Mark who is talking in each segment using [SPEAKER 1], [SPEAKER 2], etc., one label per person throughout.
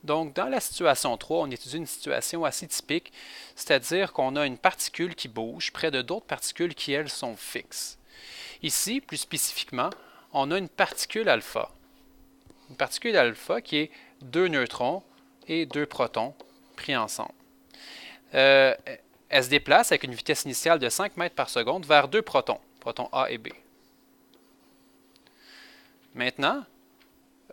[SPEAKER 1] Donc, dans la situation 3, on étudie une situation assez typique, c'est-à-dire qu'on a une particule qui bouge près de d'autres particules qui, elles, sont fixes. Ici, plus spécifiquement, on a une particule alpha. Une particule alpha qui est deux neutrons et deux protons pris ensemble. Elle se déplace avec une vitesse initiale de 5 mètres par seconde vers deux protons, protons A et B. Maintenant,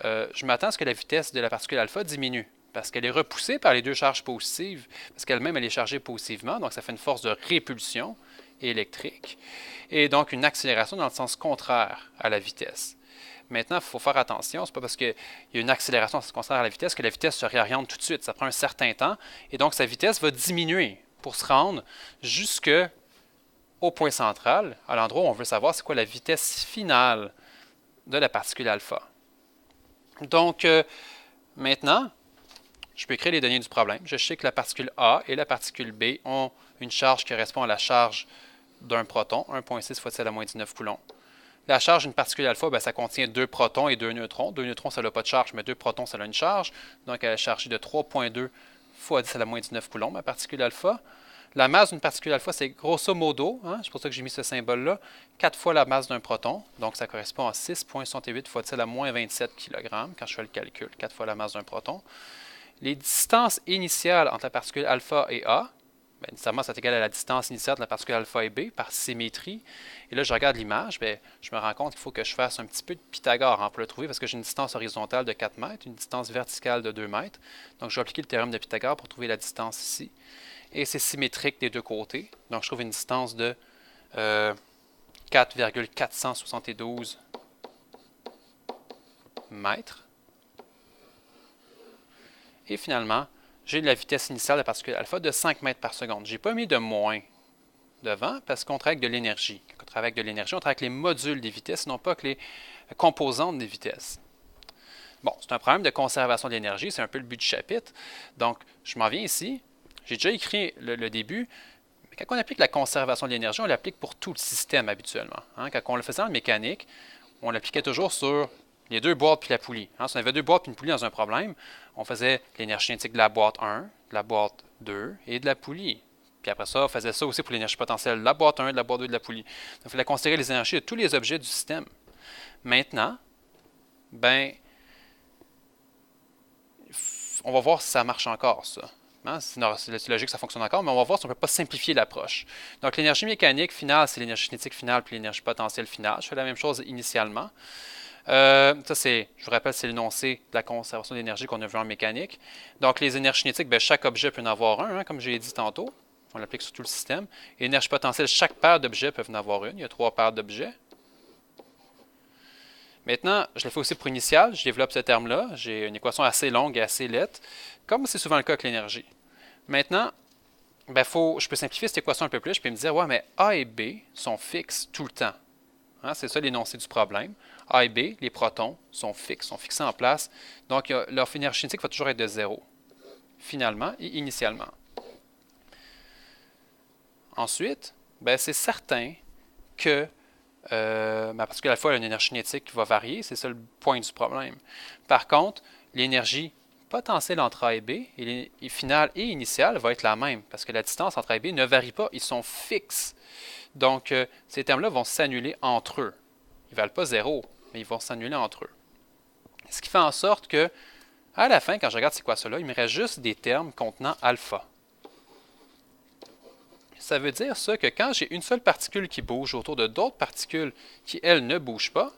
[SPEAKER 1] je m'attends à ce que la vitesse de la particule alpha diminue, parce qu'elle est repoussée par les deux charges positives, parce qu'elle-même elle est chargée positivement, donc ça fait une force de répulsion électrique, et donc une accélération dans le sens contraire à la vitesse. Maintenant, il faut faire attention, c'est pas parce qu'il y a une accélération dans le sens contraire à la vitesse que la vitesse se réoriente tout de suite, ça prend un certain temps, et donc sa vitesse va diminuer pour se rendre jusqu'au point central, à l'endroit où on veut savoir c'est quoi la vitesse finale de la particule alpha. Donc, maintenant, je peux écrire les données du problème. Je sais que la particule A et la particule B ont une charge qui correspond à la charge d'un proton, 1,6 fois 10 à la moins 19 coulombs. La charge d'une particule alpha, ben, ça contient deux protons et deux neutrons. Deux neutrons, ça n'a pas de charge, mais deux protons, ça a une charge. Donc, elle est chargée de 3,2 fois 10 à la moins 19 coulombs, ma particule alpha. La masse d'une particule alpha, c'est grosso modo, c'est pour ça que j'ai mis ce symbole-là, 4 fois la masse d'un proton. Donc, ça correspond à 6,68 fois 10 à la moins 27 kg quand je fais le calcul, 4 fois la masse d'un proton. Les distances initiales entre la particule alpha et A, bien, nécessairement, c'est égal à la distance initiale de la particule alpha et B par symétrie. Et là, je regarde l'image, bien, je me rends compte qu'il faut que je fasse un petit peu de Pythagore pour le trouver, parce que j'ai une distance horizontale de 4 mètres, une distance verticale de 2 mètres. Donc, je vais appliquer le théorème de Pythagore pour trouver la distance ici. Et c'est symétrique des deux côtés. Donc, je trouve une distance de 4,472 mètres. Et finalement, j'ai la vitesse initiale de la particule alpha de 5 mètres par seconde. Je n'ai pas mis de moins devant parce qu'on travaille avec de l'énergie. Quand on travaille avec de l'énergie, on travaille avec les modules des vitesses, non pas avec les composantes des vitesses. Bon, c'est un problème de conservation de l'énergie, c'est un peu le but du chapitre. Donc, je m'en viens ici. J'ai déjà écrit le début. Mais quand on applique la conservation de l'énergie, on l'applique pour tout le système habituellement. Quand on le faisait en mécanique, on l'appliquait toujours sur les deux boîtes puis la poulie. Si on avait deux boîtes puis une poulie dans un problème, on faisait l'énergie cinétique de la boîte 1, de la boîte 2 et de la poulie. Puis après ça, on faisait ça aussi pour l'énergie potentielle de la boîte 1, de la boîte 2 et de la poulie. Donc, il fallait considérer les énergies de tous les objets du système. Maintenant, ben, on va voir si ça marche encore, ça. C'est logique que ça fonctionne encore, mais on va voir si on ne peut pas simplifier l'approche. Donc, l'énergie mécanique finale, c'est l'énergie cinétique finale puis l'énergie potentielle finale. Je fais la même chose initialement. Ça, je vous rappelle, c'est l'énoncé de la conservation d'énergie qu'on a vu en mécanique. Donc, les énergies cinétiques, bien, chaque objet peut en avoir un, comme j'ai dit tantôt. On l'applique sur tout le système. Et l'énergie potentielle, chaque paire d'objets peut en avoir une. Il y a 3 paires d'objets. Maintenant, je le fais aussi pour initial. Je développe ce terme-là. J'ai une équation assez longue et assez lettre, comme c'est souvent le cas avec l'énergie. Maintenant, ben, je peux simplifier cette équation un peu plus. Je peux me dire, ouais, mais A et B sont fixes tout le temps. C'est ça l'énoncé du problème. A et B, les protons, sont fixés en place. Donc, leur énergie cinétique va toujours être de 0, finalement et initialement. Ensuite, ben, c'est certain que ma particule alpha a une énergie cinétique qui va varier. C'est ça le point du problème. Par contre, l'énergie potentielle entre A et B, et finale et initiale, va être la même, parce que la distance entre A et B ne varie pas, ils sont fixes. Donc, ces termes-là vont s'annuler entre eux. Ils ne valent pas 0, mais ils vont s'annuler entre eux. Ce qui fait en sorte que, à la fin, quand je regarde c'est quoi cela, il me reste juste des termes contenant alpha. Ça veut dire ça que quand j'ai une seule particule qui bouge autour de d'autres particules qui, elles, ne bougent pas,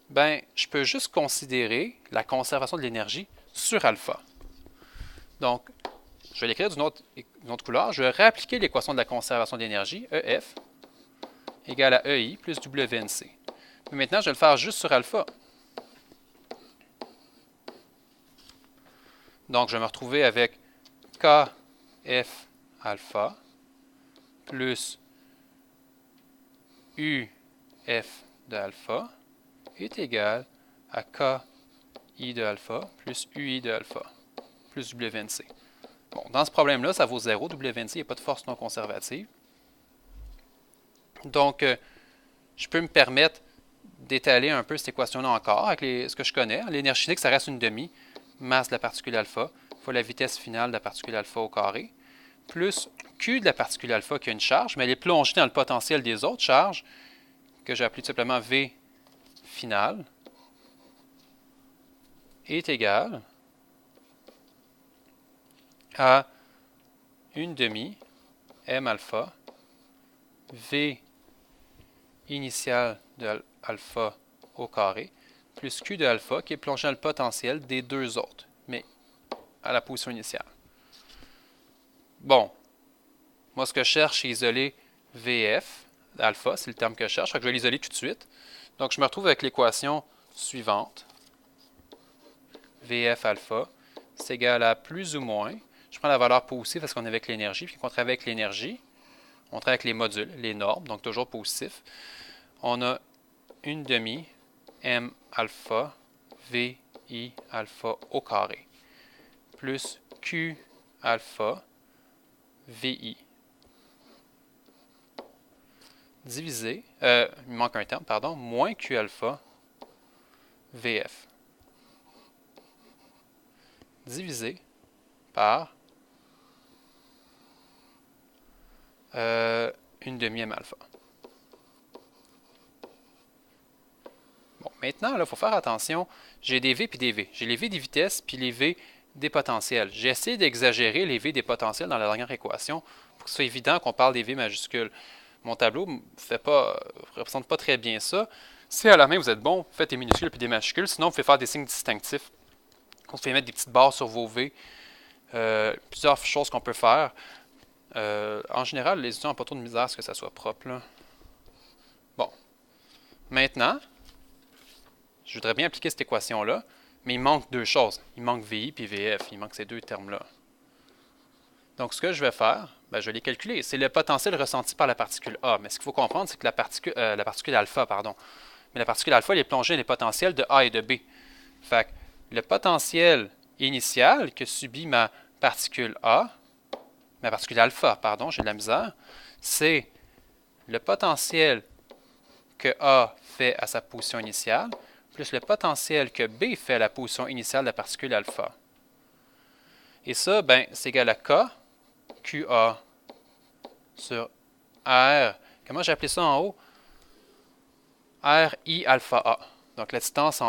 [SPEAKER 1] ben, je peux juste considérer la conservation de l'énergie sur alpha. Donc, je vais l'écrire d'une autre couleur. Je vais réappliquer l'équation de la conservation de l'énergie, EF, égale à EI plus WNC. Mais maintenant, je vais le faire juste sur alpha. Donc, je vais me retrouver avec KF alpha plus UF de alpha est égal à KI de alpha plus UI de alpha plus WNC. Bon, dans ce problème-là, ça vaut 0. WNC, il n'y a pas de force non conservative. Donc, je peux me permettre d'étaler un peu cette équation-là encore avec ce que je connais. L'énergie cinétique, ça reste une demi. masse de la particule alpha, fois la vitesse finale de la particule alpha au carré, plus Q de la particule alpha qui a une charge, mais elle est plongée dans le potentiel des autres charges, que j'ai appelé tout simplement V final, est égal à 1 demi m alpha V initial de alpha au carré, plus Q de alpha qui est plongé dans le potentiel des deux autres, mais à la position initiale. Bon, moi ce que je cherche, c'est isoler VF, alpha, c'est le terme que je cherche, donc je vais l'isoler tout de suite. Donc je me retrouve avec l'équation suivante. VF alpha, c'est égal à plus ou moins, je prends la valeur positive parce qu'on est avec l'énergie, puis quand on travaille avec l'énergie, on travaille avec les modules, les normes, donc toujours positif. On a 1 demi m alpha vi alpha au carré plus q alpha vi divisé, il manque un terme, pardon, moins q alpha vf divisé par 1 demi m alpha. Bon, maintenant, il faut faire attention. J'ai des V puis des V. J'ai les V des vitesses puis les V des potentiels. J'ai essayé d'exagérer les V des potentiels dans la dernière équation pour que ce soit évident qu'on parle des V majuscules. Mon tableau ne représente pas très bien ça. Si à la main vous êtes bon, faites des minuscules puis des majuscules. Sinon, vous pouvez faire des signes distinctifs. On se fait mettre des petites barres sur vos V. Plusieurs choses qu'on peut faire. En général, les étudiants n'ont pas trop de misère à ce que ça soit propre, là. Bon. Maintenant, je voudrais bien appliquer cette équation-là, mais il manque deux choses. Il manque VI et VF. Il manque ces deux termes-là. Donc, ce que je vais faire, je vais les calculer. C'est le potentiel ressenti par la particule A. Mais ce qu'il faut comprendre, c'est que la particule alpha, pardon. Mais la particule alpha, elle est plongée dans les potentiels de A et de B. Fait que le potentiel initial que subit ma particule alpha, pardon, j'ai de la misère, c'est le potentiel que A fait à sa position initiale, plus le potentiel que B fait à la position initiale de la particule alpha. Et ça, c'est égal à K, QA sur R. Comment j'ai appelé ça en haut? RI alpha A. Donc la distance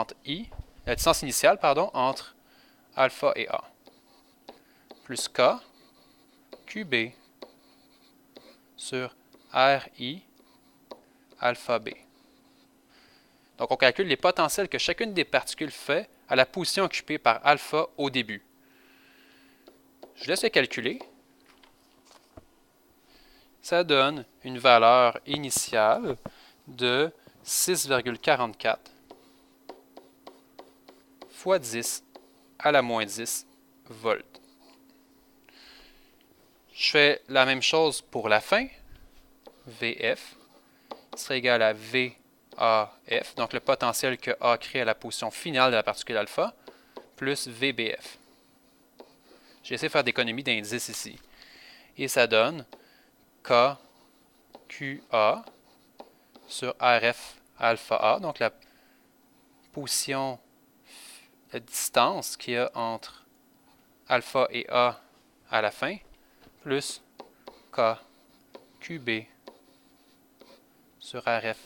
[SPEAKER 1] initiale, entre alpha et A. Plus K, QB sur RI alpha B. Donc, on calcule les potentiels que chacune des particules fait à la position occupée par alpha au début. Je laisse le calculer. Ça donne une valeur initiale de 6,44 fois 10 à la moins 10 volts. Je fais la même chose pour la fin. VF serait égal à VAF, donc le potentiel que A crée à la position finale de la particule alpha, plus VBF. J'ai essayé de faire d'économie d'indices ici. Et ça donne KQA sur RF alpha A, donc la position, la distance qu'il y a entre alpha et A à la fin, plus KQB sur RF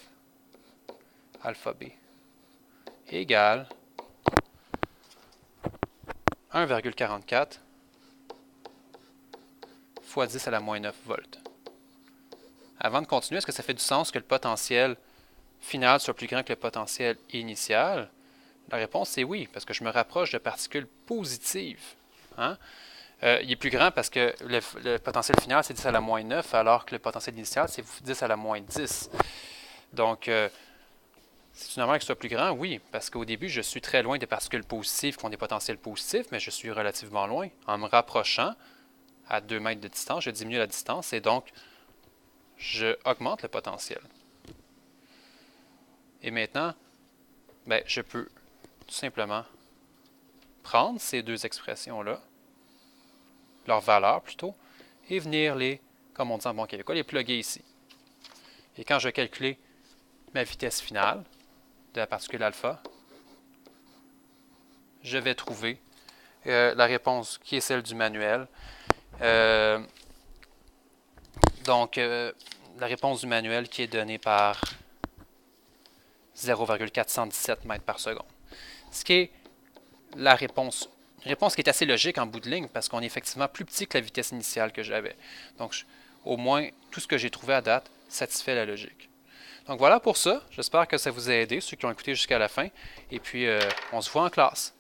[SPEAKER 1] alpha B égale 1,44 fois 10 à la moins 9 volts. Avant de continuer, est-ce que ça fait du sens que le potentiel final soit plus grand que le potentiel initial? La réponse est oui, parce que je me rapproche de particules positives. Hein? Il est plus grand parce que le potentiel final, c'est 10 à la moins 9, alors que le potentiel initial, c'est 10 à la moins 10. Donc, c'est normal que ce soit plus grand? Oui, parce qu'au début, je suis très loin des particules positives qui ont des potentiels positifs, mais je suis relativement loin. En me rapprochant à 2 mètres de distance, je diminue la distance et donc, je augmente le potentiel. Et maintenant, je peux tout simplement prendre ces deux expressions-là, leurs valeurs plutôt, et venir comme on dit en bon québécois, les plugger ici. Et quand je vais calculer ma vitesse finale de la particule alpha, je vais trouver la réponse qui est celle du manuel. Euh, donc, la réponse du manuel qui est donnée par 0,417 mètres par seconde. Ce qui est la réponse, une réponse qui est assez logique en bout de ligne parce qu'on est effectivement plus petit que la vitesse initiale que j'avais. Donc, au moins, tout ce que j'ai trouvé à date satisfait la logique. Donc voilà pour ça. J'espère que ça vous a aidé, ceux qui ont écouté jusqu'à la fin. Et puis, on se voit en classe.